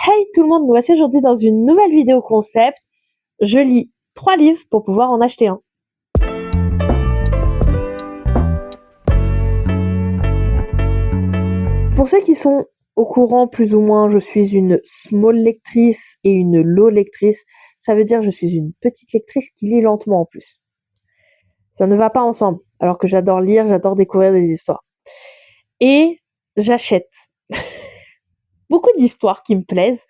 Hey tout le monde, nous voici aujourd'hui dans une nouvelle vidéo concept. Je lis 3 livres pour pouvoir en acheter un. Pour ceux qui sont au courant plus ou moins, je suis une small lectrice et une low lectrice. Ça veut dire je suis une petite lectrice qui lit lentement en plus. Ça ne va pas ensemble, alors que j'adore lire, j'adore découvrir des histoires. Et j'achète beaucoup d'histoires qui me plaisent.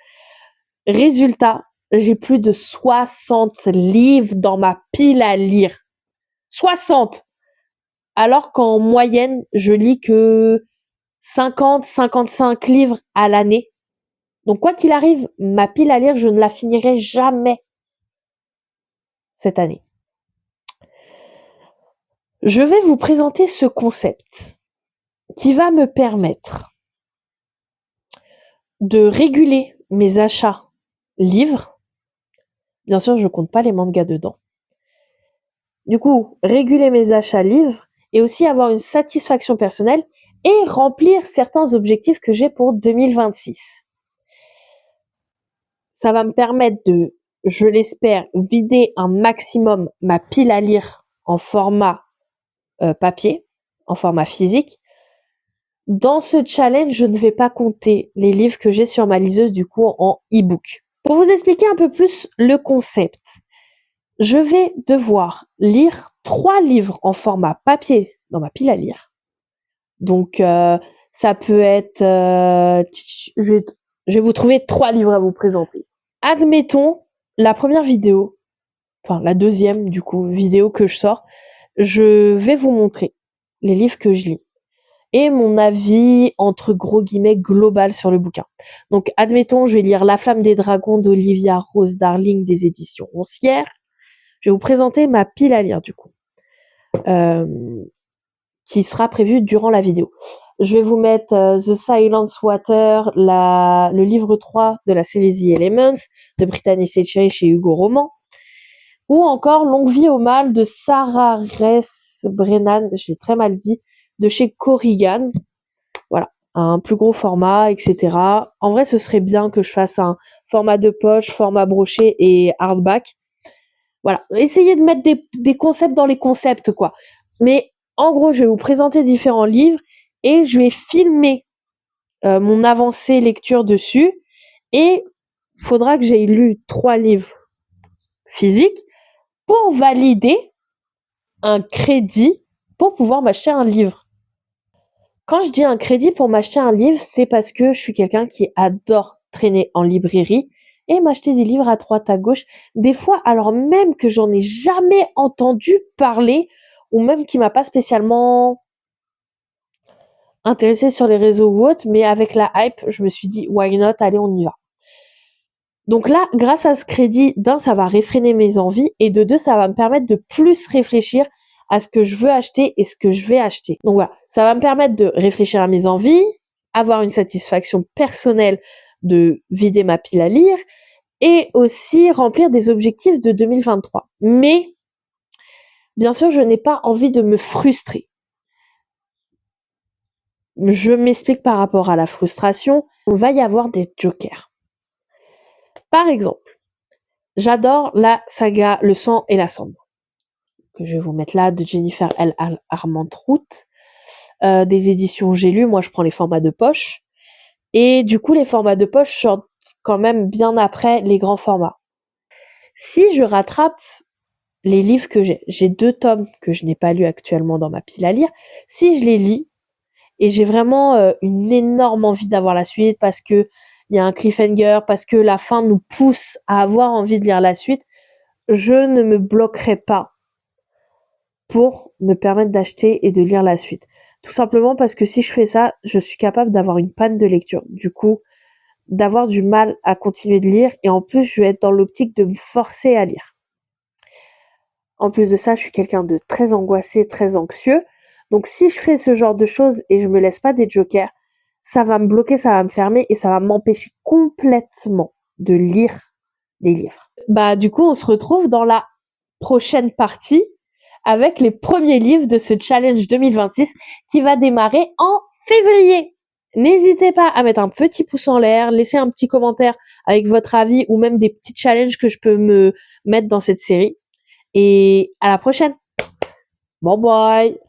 Résultat, j'ai plus de 60 livres dans ma pile à lire. 60! Alors qu'en moyenne, je lis que 50-55 livres à l'année. Donc quoi qu'il arrive, ma pile à lire, je ne la finirai jamais cette année. Je vais vous présenter ce concept qui va me permettre de réguler mes achats livres. Bien sûr, je compte pas les mangas dedans. Du coup, réguler mes achats livres et aussi avoir une satisfaction personnelle et remplir certains objectifs que j'ai pour 2026. Ça va me permettre de, je l'espère, vider un maximum ma pile à lire en format papier, en format physique. Dans ce challenge, je ne vais pas compter les livres que j'ai sur ma liseuse du coup en e-book. Pour vous expliquer un peu plus le concept, je vais devoir lire 3 livres en format papier dans ma pile à lire. Donc ça peut être... je vais vous trouver 3 livres à vous présenter. Admettons, la première vidéo, enfin la deuxième du coup vidéo que je sors, je vais vous montrer les livres que je lis et mon avis entre gros guillemets global sur le bouquin. Donc admettons, je vais lire La Flamme des Dragons d'Olivia Rose Darling des éditions Roncière. Je vais vous présenter ma pile à lire du coup, qui sera prévue durant la vidéo. Je vais vous mettre The Silence Water, le livre 3 de la série The Elements de Brittany Setcheri chez Hugo Roman, ou encore Longue vie au mal de Sarah Ress Brennan, j'ai très mal dit, de chez Corrigan. Voilà, un plus gros format, etc. En vrai, ce serait bien que je fasse un format de poche, format broché et hardback. Voilà, essayez de mettre des concepts dans les concepts, quoi. Mais en gros, je vais vous présenter différents livres et je vais filmer mon avancée lecture dessus. Et il faudra que j'aie lu 3 livres physiques pour valider un crédit pour pouvoir m'acheter un livre. Quand je dis un crédit pour m'acheter un livre, c'est parce que je suis quelqu'un qui adore traîner en librairie et m'acheter des livres à droite à gauche, des fois alors même que j'en ai jamais entendu parler ou même qui m'a pas spécialement intéressée sur les réseaux ou autre, mais avec la hype, je me suis dit why not, allez on y va. Donc là, grâce à ce crédit, d'un, ça va réfréner mes envies et de deux, ça va me permettre de plus réfléchir à ce que je veux acheter et ce que je vais acheter. Donc voilà, ça va me permettre de réfléchir à mes envies, avoir une satisfaction personnelle de vider ma pile à lire et aussi remplir des objectifs de 2023. Mais bien sûr, je n'ai pas envie de me frustrer. Je m'explique par rapport à la frustration. Il va y avoir des jokers. Par exemple, j'adore la saga Le sang et la cendre, que je vais vous mettre là, de Jennifer L. Armentrout, des éditions J'ai lu. Moi, je prends les formats de poche. Et du coup, les formats de poche sortent quand même bien après les grands formats. Si je rattrape les livres que j'ai 2 tomes que je n'ai pas lus actuellement dans ma pile à lire, si je les lis, et j'ai vraiment une énorme envie d'avoir la suite parce que il y a un cliffhanger, parce que la fin nous pousse à avoir envie de lire la suite, je ne me bloquerai pas pour me permettre d'acheter et de lire la suite. Tout simplement parce que si je fais ça, je suis capable d'avoir une panne de lecture. Du coup, d'avoir du mal à continuer de lire et en plus, je vais être dans l'optique de me forcer à lire. En plus de ça, je suis quelqu'un de très angoissé, très anxieux. Donc si je fais ce genre de choses et je me laisse pas des jokers, ça va me bloquer, ça va me fermer et ça va m'empêcher complètement de lire les livres. Bah du coup, on se retrouve dans la prochaine partie avec les premiers livres de ce challenge 2026 qui va démarrer en février. N'hésitez pas à mettre un petit pouce en l'air, laisser un petit commentaire avec votre avis ou même des petits challenges que je peux me mettre dans cette série. Et à la prochaine. Bye bye.